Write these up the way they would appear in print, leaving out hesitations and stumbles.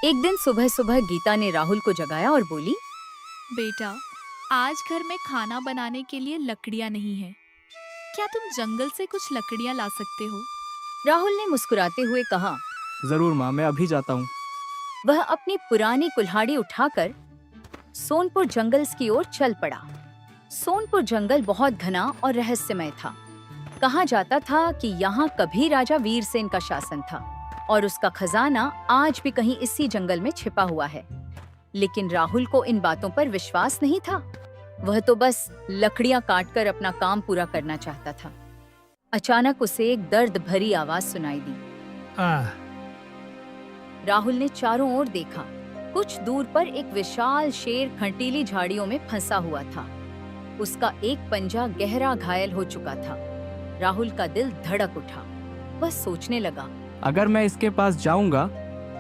एक दिन सुबह सुबह गीता ने राहुल को जगाया और बोली, बेटा, आज घर में खाना बनाने के लिए लकड़ियाँ नहीं है। क्या तुम जंगल से कुछ लकड़ियाँ ला सकते हो? राहुल ने मुस्कुराते हुए कहा। जरूर माँ, मैं अभी जाता हूँ। वह अपनी पुरानी कुल्हाड़ी उठाकर सोनपुर जंगल की ओर चल पड़ा। सोनपुर जंगल बहुत घना और रहस्यमय था। कहा जाता था कि यहाँ कभी राजा वीरसेन का शासन था और उसका खजाना आज भी कहीं इसी जंगल में छिपा हुआ है। लेकिन राहुल को इन बातों पर विश्वास नहीं था। वह तो बस लकड़ियां काटकर अपना काम पूरा करना चाहता था। अचानक उसे एक दर्द भरी आवाज सुनाई दी। आह, राहुल ने चारों ओर देखा। कुछ दूर पर एक विशाल शेर खंटीली झाड़ियों में फंसा हुआ था। उसका एक पंजा गहरा घायल हो चुका था। राहुल का दिल धड़क उठा। वह सोचने लगा, अगर मैं इसके पास जाऊंगा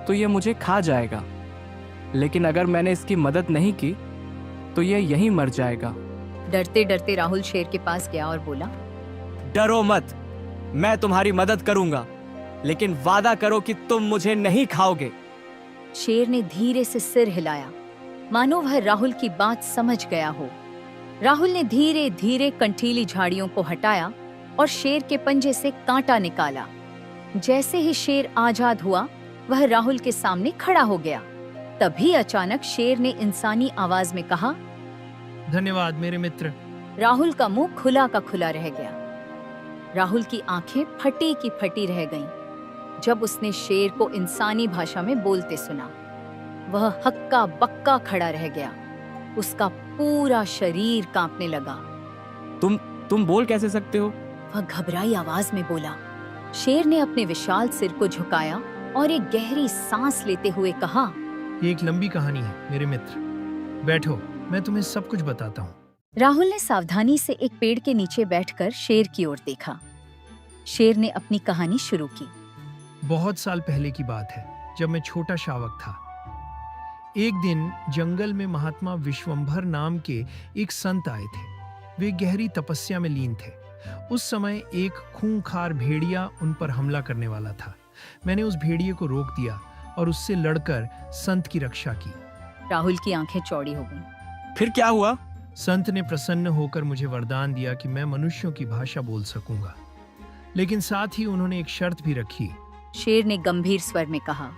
तो ये मुझे खा जाएगा, लेकिन अगर मैंने इसकी मदद नहीं की तो ये यहीं मर जाएगा। डरते डरते राहुल शेर के पास गया और बोला, डरो मत, मैं तुम्हारी मदद करूंगा, लेकिन वादा करो कि तुम मुझे नहीं खाओगे। शेर ने धीरे से सिर हिलाया, मानो वह राहुल की बात समझ गया हो। राहुल ने धीरे धीरे कंठीली झाड़ियों को हटाया और शेर के पंजे से कांटा निकाला। जैसे ही शेर आजाद हुआ, वह राहुल के सामने खड़ा हो गया। तभी अचानक शेर ने इंसानी आवाज में कहा, धन्यवाद मेरे मित्र। राहुल का मुंह खुला का खुला रह गया। राहुल की आंखें फटी की फटी रह गईं जब उसने शेर को इंसानी भाषा में बोलते सुना। वह हक्का बक्का खड़ा रह गया। उसका पूरा शरीर कांपने लगा। तुम बोल कैसे सकते हो? वह घबराई आवाज में बोला। शेर ने अपने विशाल सिर को झुकाया और एक गहरी सांस लेते हुए कहा, ये एक लंबी कहानी है मेरे मित्र। बैठो, मैं तुम्हें सब कुछ बताता हूँ। राहुल ने सावधानी से एक पेड़ के नीचे बैठकर शेर की ओर देखा। शेर ने अपनी कहानी शुरू की। बहुत साल पहले की बात है, जब मैं छोटा शावक था। एक दिन जंगल में महात्मा विश्वंभर नाम के एक संत आए थे। वे गहरी तपस्या में लीन थे। उस समय एक खूंखार भेड़िया उन पर हमला करने वाला था। मैंने उस भेड़िए को रोक दिया और उससे लड़कर संत की रक्षा की। राहुल की आंखें चौड़ी हो गईं। फिर क्या हुआ? संत ने प्रसन्न होकर मुझे वरदान दिया कि मैं मनुष्यों की भाषा बोल सकूंगा, लेकिन साथ ही उन्होंने एक शर्त भी रखी। शेर ने गंभीर स्वर में कहा।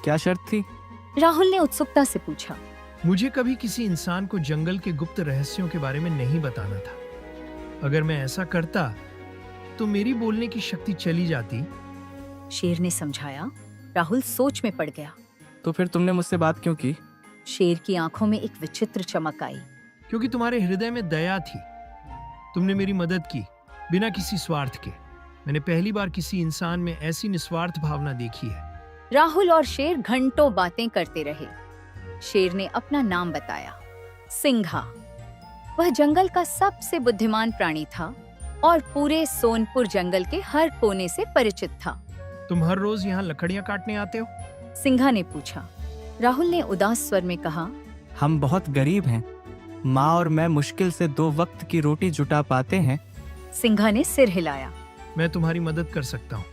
क्या शर्त थी? राहुल ने उत्सुकता से पूछा। मुझे कभी किसी इंसान को जंगल के गुप्त रहस्यों के बारे में नहीं बताना था। अगर मैं ऐसा करता तो मेरी बोलने की शक्ति चली जाती। शेर ने समझाया। राहुल सोच में पड़ गया। तो फिर तुमने मुझसे बात क्यों की? शेर की आंखों में एक विचित्र चमक आई। क्योंकि तुम्हारे हृदय में दया थी। तुमने मेरी मदद की बिना किसी स्वार्थ के। मैंने पहली बार किसी इंसान में ऐसी निस्वार्थ भावना देखी है। राहुल और शेर घंटों बातें करते रहे। शेर ने अपना नाम बताया, सिंघा। वह जंगल का सबसे बुद्धिमान प्राणी था और पूरे सोनपुर जंगल के हर कोने से परिचित था। तुम हर रोज यहाँ लकड़ियाँ काटने आते हो? सिंघा ने पूछा। राहुल ने उदास स्वर में कहा, हम बहुत गरीब हैं। माँ और मैं मुश्किल से 2 वक्त की रोटी जुटा पाते हैं। सिंघा ने सिर हिलाया। मैं तुम्हारी मदद कर सकता हूँ।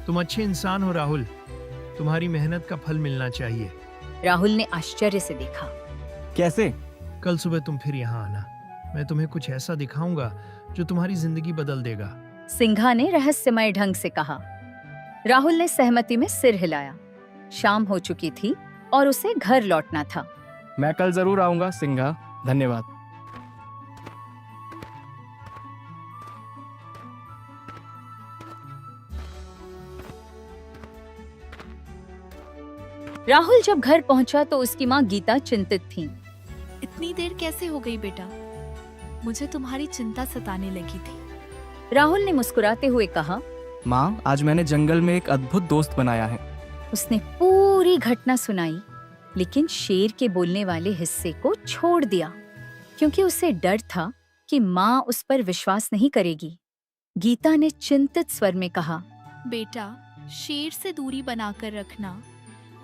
तुम अच्छे इंसान हो राहुल। तुम्हारी मेहनत का फल मिलना चाहिए। राहुल ने आश्चर्य से देखा। कैसे? कल सुबह तुम फिर यहाँ आना। मैं तुम्हें कुछ ऐसा दिखाऊंगा जो तुम्हारी जिंदगी बदल देगा। सिंघा ने रहस्यमय ढंग से कहा। राहुल ने सहमति में सिर हिलाया। शाम हो चुकी थी और उसे घर लौटना था। मैं कल जरूर आऊंगा सिंघा। धन्यवाद। राहुल जब घर पहुंचा तो उसकी माँ गीता चिंतित थी। इतनी देर कैसे हो गई बेटा? मुझे तुम्हारी चिंता सताने लगी थी। राहुल ने मुस्कुराते हुए कहा, माँ, आज मैंने जंगल में एक अद्भुत दोस्त बनाया है। उसने पूरी घटना सुनाई, लेकिन शेर के बोलने वाले हिस्से को छोड़ दिया, क्योंकि उसे डर था कि माँ उस पर विश्वास नहीं करेगी। गीता ने चिंतित स्वर में कहा, बेटा, शेर से दूरी बनाकर रखना।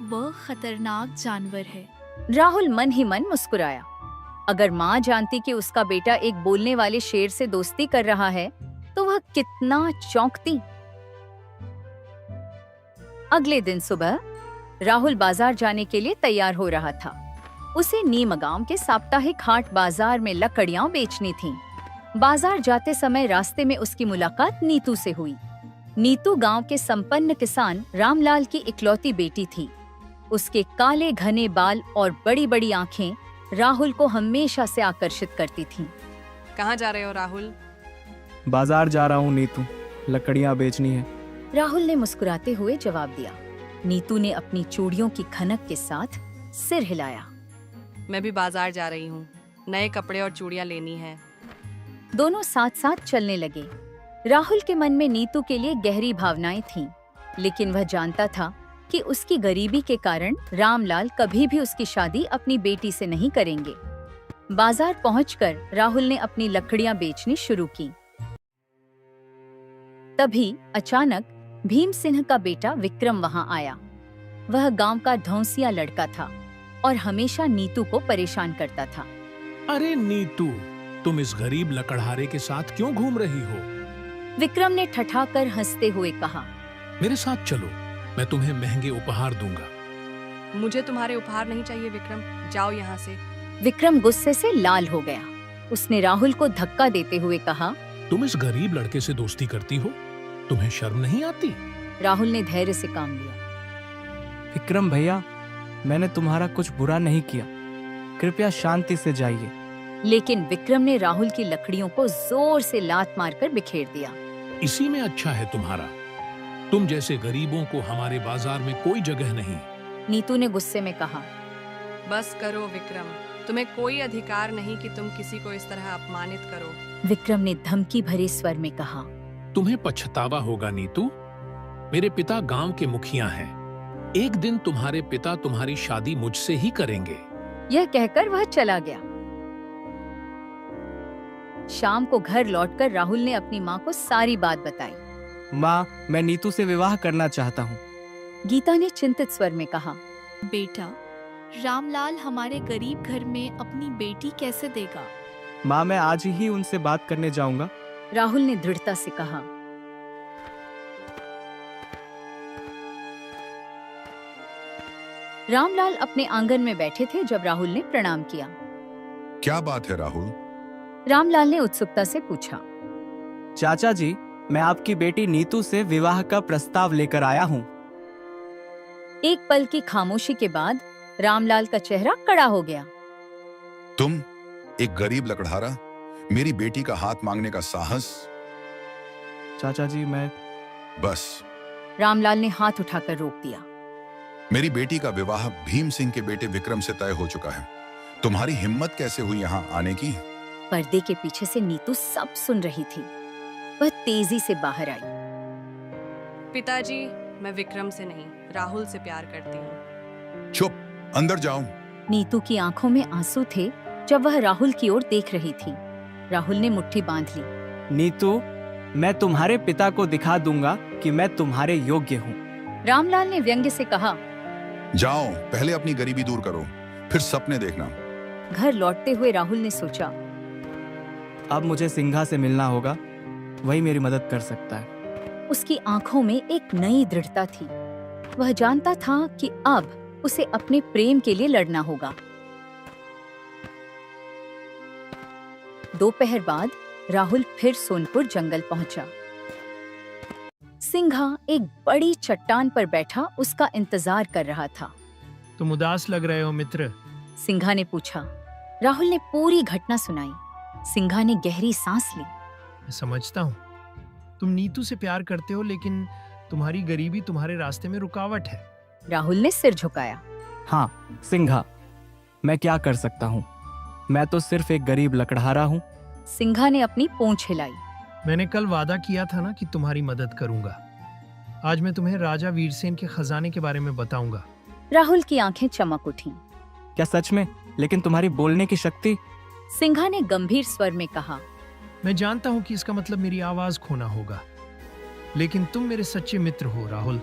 वह खतरनाक जानवर है। राहुल मन ही मन मुस्कुराया। अगर माँ जानती कि उसका बेटा एक बोलने वाले शेर से दोस्ती कर रहा है, तो वह कितना चौंकती। अगले दिन सुबह राहुल बाजार जाने के लिए तैयार हो रहा था। उसे नीम गांव के साप्ताहिक हाट बाजार में लकड़ियां बेचनी थीं। बाजार जाते समय रास्ते में उसकी मुलाकात नीतू से हुई। नीतू गांव के संपन्न किसान रामलाल की इकलौती बेटी थी। उसके काले घने बाल और बड़ी बड़ी आंखें राहुल को हमेशा से आकर्षित करती थीं। कहाँ जा रहे हो राहुल? बाजार जा रहा हूँ नीतू, लकड़ियाँ बेचनी है। राहुल ने मुस्कुराते हुए जवाब दिया। नीतू ने अपनी चूड़ियों की खनक के साथ सिर हिलाया। मैं भी बाजार जा रही हूँ, नए कपड़े और चूड़ियाँ लेनी है। दोनों साथ साथ चलने लगे। राहुल के मन में नीतू के लिए गहरी भावनाएं थीं, लेकिन वह जानता था कि उसकी गरीबी के कारण रामलाल कभी भी उसकी शादी अपनी बेटी से नहीं करेंगे। बाजार पहुंचकर राहुल ने अपनी लकड़ियां बेचनी शुरू की। तभी अचानक भीम सिंह का बेटा विक्रम वहां आया। वह गांव का धौंसिया लड़का था और हमेशा नीतू को परेशान करता था। अरे नीतू, तुम इस गरीब लकड़हारे के साथ क्यों घूम रही हो? विक्रम ने ठठाकर हंसते हुए कहा। मेरे साथ चलो, मैं तुम्हें महंगे उपहार दूंगा। मुझे तुम्हारे उपहार नहीं चाहिए विक्रम, जाओ यहाँ से। विक्रम गुस्से से लाल हो गया। उसने राहुल को धक्का देते हुए कहा, तुम इस गरीब लड़के से दोस्ती करती हो? तुम्हें शर्म नहीं आती? राहुल ने धैर्य से काम लिया। विक्रम भैया, मैंने तुम्हारा कुछ बुरा नहीं किया, कृपया शांति से जाइए। लेकिन विक्रम ने राहुल की लकड़ियों को जोर से लात मारकर बिखेर दिया। इसी में अच्छा है तुम्हारा। तुम जैसे गरीबों को हमारे बाजार में कोई जगह नहीं। नीतू ने गुस्से में कहा। बस करो विक्रम, तुम्हें कोई अधिकार नहीं कि तुम किसी को इस तरह अपमानित करो। विक्रम ने धमकी भरे स्वर में कहा। तुम्हें पछतावा होगा नीतू। मेरे पिता गांव के मुखिया हैं। एक दिन तुम्हारे पिता तुम्हारी शादी मुझसे ही करेंगे। यह कहकर वह चला गया। शाम को घर लौटकर राहुल ने अपनी माँ को सारी बात बताई। माँ, मैं नीतू से विवाह करना चाहता हूँ। गीता ने चिंतित स्वर में कहा। बेटा, रामलाल हमारे गरीब घर में अपनी बेटी कैसे देगा? माँ, मैं आज ही उनसे बात करने जाऊंगा। राहुल ने दृढ़ता से कहा। रामलाल अपने आंगन में बैठे थे जब राहुल ने प्रणाम किया। क्या बात है राहुल? रामलाल ने उत्सुकता से पूछा। चाचा जी, मैं आपकी बेटी नीतू से विवाह का प्रस्ताव लेकर आया हूँ। एक पल की खामोशी के बाद रामलाल का चेहरा कड़ा हो गया। तुम, एक गरीब लकड़हारा, मेरी बेटी का हाथ मांगने का साहस? चाचा जी, मैं बस। रामलाल ने हाथ उठाकर रोक दिया। मेरी बेटी का विवाह भीम सिंह के बेटे विक्रम से तय हो चुका है। तुम्हारी हिम्मत कैसे हुई यहाँ आने की? पर्दे के पीछे से नीतू सब सुन रही थी। वह तेजी से बाहर आई। पिताजी, मैं विक्रम से नहीं, राहुल से प्यार करती हूँ। चुप, अंदर जाओ। नीतू की आंखों में आंसू थे जब वह राहुल की ओर देख रही थी। राहुल ने मुट्ठी बांध ली। नीतू, मैं तुम्हारे पिता को दिखा दूंगा कि मैं तुम्हारे योग्य हूँ। रामलाल ने व्यंग्य से कहा। जाओ, पहले अपनी गरीबी दूर करो, फिर सपने देखना। घर लौटते हुए राहुल ने सोचा, अब मुझे सिंघा से मिलना होगा, वही मेरी मदद कर सकता है। उसकी आंखों में एक नई दृढ़ता थी। वह जानता था कि अब उसे अपने प्रेम के लिए लड़ना होगा। दोपहर बाद राहुल फिर सोनपुर जंगल पहुंचा। सिंघा एक बड़ी चट्टान पर बैठा उसका इंतजार कर रहा था। तुम उदास लग रहे हो मित्र। सिंघा ने पूछा। राहुल ने पूरी घटना सुनाई। सिंघा ने गहरी सांस ली। मैं समझता हूँ, तुम नीतू से प्यार करते हो, लेकिन तुम्हारी गरीबी तुम्हारे रास्ते में रुकावट है। राहुल ने सिर झुकाया। हाँ सिंघा, मैं क्या कर सकता हूँ? मैं तो सिर्फ एक गरीब लकड़हारा हूँ। सिंघा ने अपनी पूंछ हिलाई। मैंने कल वादा किया था ना कि तुम्हारी मदद करूंगा। आज मैं तुम्हें राजा वीरसेन के खजाने के बारे में बताऊंगा। राहुल की आंखें चमक उठीं। क्या सच में? लेकिन तुम्हारी बोलने की शक्ति। सिंघा ने गंभीर स्वर में कहा। मैं जानता हूँ कि इसका मतलब मेरी आवाज खोना होगा, लेकिन तुम मेरे सच्चे मित्र हो राहुल।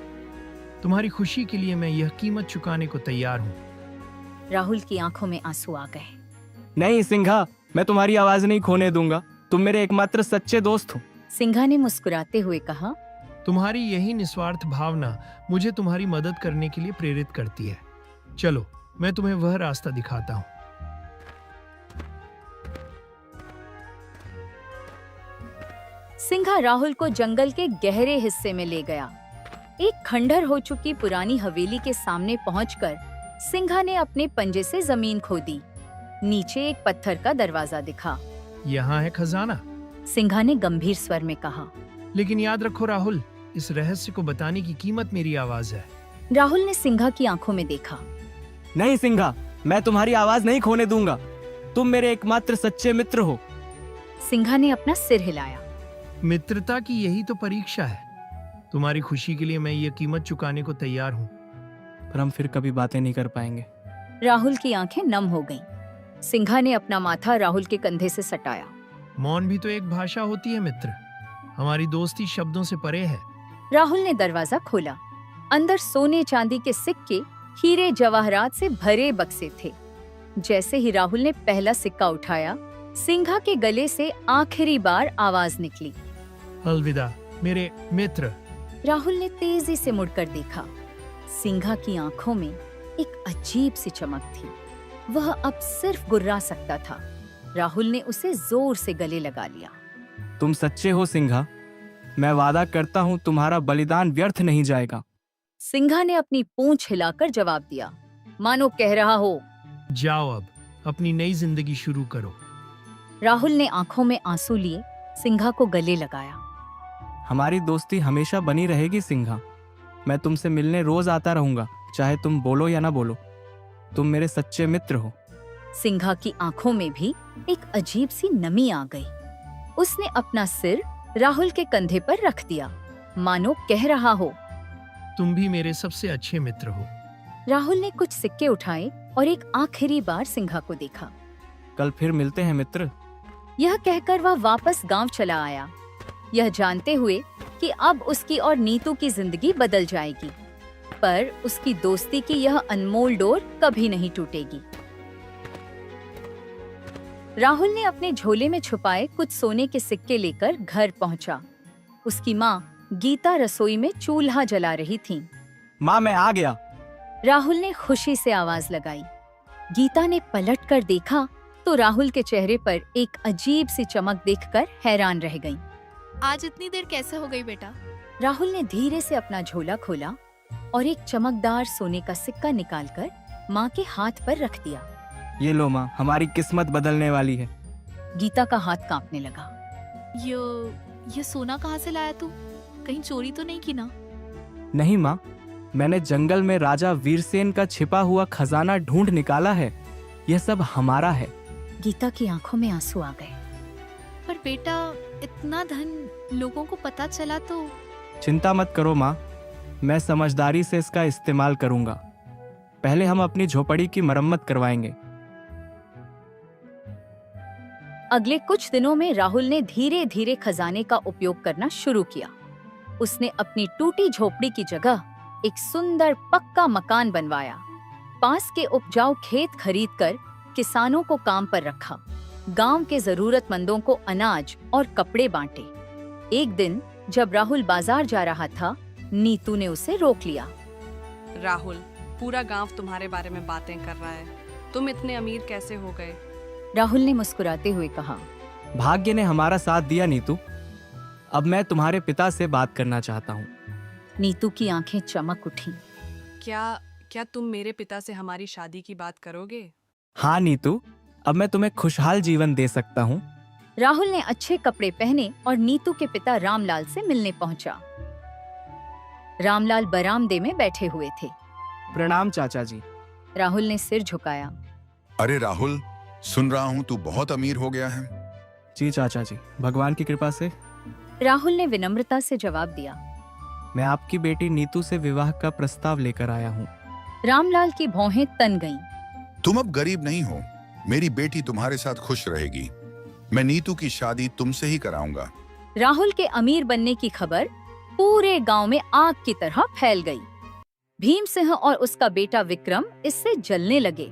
तुम्हारी खुशी के लिए मैं यह कीमत चुकाने को तैयार हूँ। राहुल की आंखों में आंसू आ गए। नहीं सिंघा, मैं तुम्हारी आवाज नहीं खोने दूंगा। तुम मेरे एकमात्र सच्चे दोस्त हो। सिंघा ने मुस्कुराते हुए कहा। तुम्हारी यही निस्वार्थ भावना मुझे तुम्हारी मदद करने के लिए प्रेरित करती है। चलो, मैं तुम्हें वह रास्ता दिखाता हूँ। सिंघा राहुल को जंगल के गहरे हिस्से में ले गया। एक खंडहर हो चुकी पुरानी हवेली के सामने पहुंचकर सिंघा ने अपने पंजे से जमीन खोदी। नीचे एक पत्थर का दरवाजा दिखा। यहाँ है खजाना। सिंघा ने गंभीर स्वर में कहा। लेकिन याद रखो राहुल, इस रहस्य को बताने की कीमत मेरी आवाज है। राहुल ने सिंघा की आंखों में देखा। नहीं सिंघा, मैं तुम्हारी आवाज नहीं खोने दूंगा। तुम मेरे एकमात्र सच्चे मित्र हो। सिंघा ने अपना सिर हिलाया। मित्रता की यही तो परीक्षा है। तुम्हारी खुशी के लिए मैं ये कीमत चुकाने को तैयार हूँ। पर हम फिर कभी बातें नहीं कर पाएंगे। राहुल की आंखें नम हो गईं। सिंघा ने अपना माथा राहुल के कंधे से सटाया। मौन भी तो एक भाषा होती है मित्र। हमारी दोस्ती शब्दों से परे है। राहुल ने दरवाजा खोला। अंदर सोने चांदी के सिक्के, हीरे जवाहरात से भरे बक्से थे। जैसे ही राहुल ने पहला सिक्का उठाया, सिंघा के गले से आखिरी बार आवाज निकली। अलविदा मेरे मित्र। राहुल ने तेजी से मुड़कर देखा। सिंघा की आंखों में एक अजीब सी चमक थी। वह अब सिर्फ गुर्रा सकता था। राहुल ने उसे जोर से गले लगा लिया। तुम सच्चे हो सिंघा। मैं वादा करता हूँ तुम्हारा बलिदान व्यर्थ नहीं जाएगा। सिंघा ने अपनी पूंछ हिलाकर जवाब दिया, मानो कह रहा हो, जाओ अब अपनी नई जिंदगी शुरू करो। राहुल ने आंखों में आंसू लिए सिंघा को गले लगाया। हमारी दोस्ती हमेशा बनी रहेगी सिंघा। मैं तुमसे मिलने रोज आता रहूंगा, चाहे तुम बोलो या ना बोलो। तुम मेरे सच्चे मित्र हो। सिंघा की आंखों में भी एक अजीब सी नमी आ गई। उसने अपना सिर राहुल के कंधे पर रख दिया, मानो कह रहा हो, तुम भी मेरे सबसे अच्छे मित्र हो। राहुल ने कुछ सिक्के उठाए और एक आखिरी बार सिंघा को देखा। कल फिर मिलते हैं मित्र। यह कहकर वह वापस गांव चला आया, यह जानते हुए कि अब उसकी और नीतू की जिंदगी बदल जाएगी, पर उसकी दोस्ती की यह अनमोल डोर कभी नहीं टूटेगी। राहुल ने अपने झोले में छुपाए कुछ सोने के सिक्के लेकर घर पहुंचा। उसकी माँ गीता रसोई में चूल्हा जला रही थीं। माँ, मैं आ गया। राहुल ने खुशी से आवाज लगाई। गीता ने पलटकर देखा तो राहुल के चेहरे पर एक अजीब सी चमक देखकर हैरान रह गई। आज इतनी देर कैसे हो गई बेटा? राहुल ने धीरे से अपना झोला खोला और एक चमकदार सोने का सिक्का निकालकर माँ के हाथ पर रख दिया। ये लो माँ, हमारी किस्मत बदलने वाली है। गीता का हाथ कांपने लगा। ये सोना कहाँ से लाया तू? कहीं चोरी तो नहीं की ना? नहीं माँ, मैंने जंगल में राजा वीरसेन का छिपा हुआ खजाना ढूंढ निकाला है। यह सब हमारा है। गीता की आंखों में आंसू आ गए। पर बेटा, इतना धन लोगों को पता चला तो? चिंता मत करो माँ, मैं समझदारी से इसका इस्तेमाल करूंगा। पहले हम अपनी झोपड़ी की मरम्मत करवाएंगे। अगले कुछ दिनों में राहुल ने धीरे धीरे खजाने का उपयोग करना शुरू किया। उसने अपनी टूटी झोपड़ी की जगह एक सुंदर पक्का मकान बनवाया। पास के उपजाऊ खेत खरीदकर किसानों को काम पर रखा। गांव के जरूरतमंदों को अनाज और कपड़े बांटे। एक दिन जब राहुल बाजार जा रहा था, नीतू ने उसे रोक लिया। राहुल, पूरा गांव तुम्हारे बारे में बातें कर रहा है। तुम इतने अमीर कैसे हो गए? राहुल ने मुस्कुराते हुए कहा, भाग्य ने हमारा साथ दिया नीतू। अब मैं तुम्हारे पिता से बात करना चाहता हूँ। नीतू की आंखें चमक उठी। क्या तुम मेरे पिता से हमारी शादी की बात करोगे? हाँ नीतू, अब मैं तुम्हें खुशहाल जीवन दे सकता हूँ। राहुल ने अच्छे कपड़े पहने और नीतू के पिता रामलाल से मिलने पहुंचा। रामलाल बरामदे में बैठे हुए थे। प्रणाम चाचा जी। राहुल ने सिर झुकाया। अरे राहुल, सुन रहा हूँ तू बहुत अमीर हो गया है। जी चाचा जी, भगवान की कृपा से। राहुल ने विनम्रता से जवाब दिया। मैं आपकी बेटी नीतू से विवाह का प्रस्ताव लेकर आया हूँ। रामलाल की भौहें तन गईं। तुम अब गरीब नहीं हो। मेरी बेटी तुम्हारे साथ खुश रहेगी। मैं नीतू की शादी तुमसे ही कराऊंगा। राहुल के अमीर बनने की खबर पूरे गांव में आग की तरह फैल गई। भीम सिंह और उसका बेटा विक्रम इससे जलने लगे।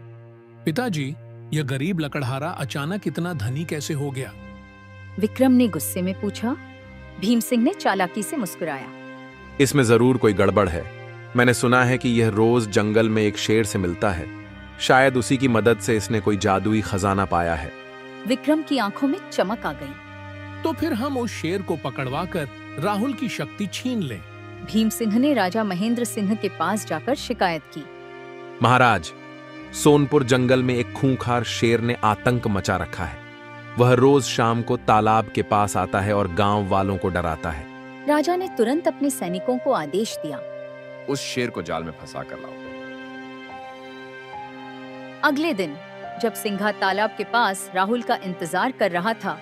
पिताजी, यह गरीब लकड़हारा अचानक इतना धनी कैसे हो गया? विक्रम ने गुस्से में पूछा। भीम सिंह ने चालाकी से मुस्कुराया। इसमें जरूर कोई गड़बड़ है। मैंने सुना है कि यह रोज जंगल में एक शेर से मिलता है। शायद उसी की मदद से इसने कोई जादुई खजाना पाया है। विक्रम की आंखों में चमक आ गई। तो फिर हम उस शेर को पकड़वाकर राहुल की शक्ति छीन लें। भीम सिंह ने राजा महेंद्र सिंह के पास जाकर शिकायत की। महाराज, सोनपुर जंगल में एक खूंखार शेर ने आतंक मचा रखा है। वह रोज शाम को तालाब के पास आता है और गांव वालों को डराता है। राजा ने तुरंत अपने सैनिकों को आदेश दिया। उस शेर को जाल में फंसा कर लाओ। अगले दिन जब सिंघा तालाब के पास राहुल का इंतजार कर रहा था,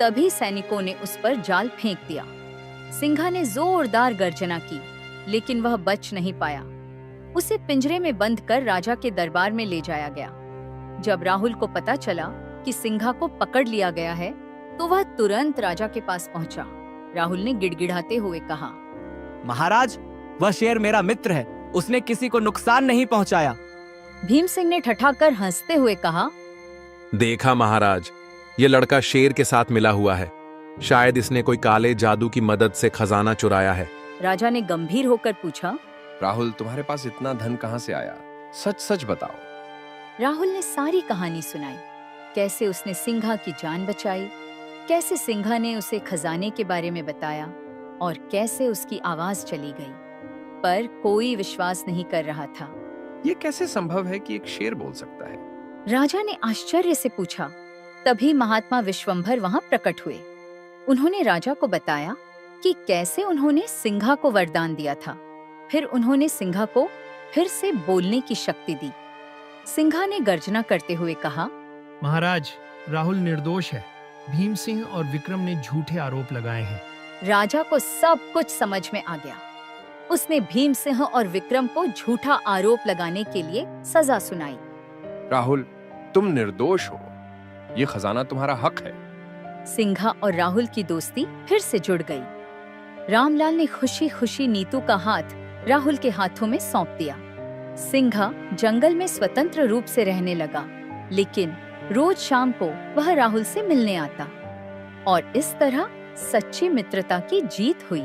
तभी सैनिकों ने उस पर जाल फेंक दिया। सिंघा ने जोरदार गर्जना की, लेकिन वह बच नहीं पाया। उसे पिंजरे में बंद कर राजा के दरबार में ले जाया गया। जब राहुल को पता चला कि सिंघा को पकड़ लिया गया है, तो वह तुरंत राजा के पास पहुंचा। राहुल ने गिड़गिड़ाते हुए कहा, महाराज, वह शेर मेरा मित्र है, उसने किसी को नुकसान नहीं पहुंचाया। भीम सिंह ने ठठाकर हंसते हुए कहा, देखा महाराज, ये लड़का शेर के साथ मिला हुआ है। शायद इसने कोई काले जादू की मदद से खजाना चुराया है। राजा ने गंभीर होकर पूछा, राहुल, तुम्हारे पास इतना धन कहां से आया? सच सच बताओ। राहुल ने सारी कहानी सुनाई। कैसे उसने सिंघा की जान बचाई, कैसे सिंघा ने उसे खजाने के बारे में बताया और कैसे उसकी आवाज चली गई। पर कोई विश्वास नहीं कर रहा था। ये कैसे संभव है कि एक शेर बोल सकता है? राजा ने आश्चर्य से पूछा। तभी महात्मा विश्वंभर वहां प्रकट हुए। उन्होंने राजा को बताया कि कैसे उन्होंने सिंघा को वरदान दिया था। फिर उन्होंने सिंघा को फिर से बोलने की शक्ति दी। सिंघा ने गर्जना करते हुए कहा, महाराज, राहुल निर्दोष है। भीम सिंह और विक्रम ने झूठे आरोप लगाए हैं। राजा को सब कुछ समझ में आ गया। उसने भीम सिंह और विक्रम को झूठा आरोप लगाने के लिए सजा सुनाई। राहुल, तुम निर्दोष हो। ये खजाना तुम्हारा हक है। सिंघा और राहुल की दोस्ती फिर से जुड़ गई। रामलाल ने खुशी खुशी नीतू का हाथ राहुल के हाथों में सौंप दिया। सिंघा जंगल में स्वतंत्र रूप से रहने लगा, लेकिन रोज शाम को वह राहुल से मिलने आता और इस तरह सच्ची मित्रता की जीत हुई।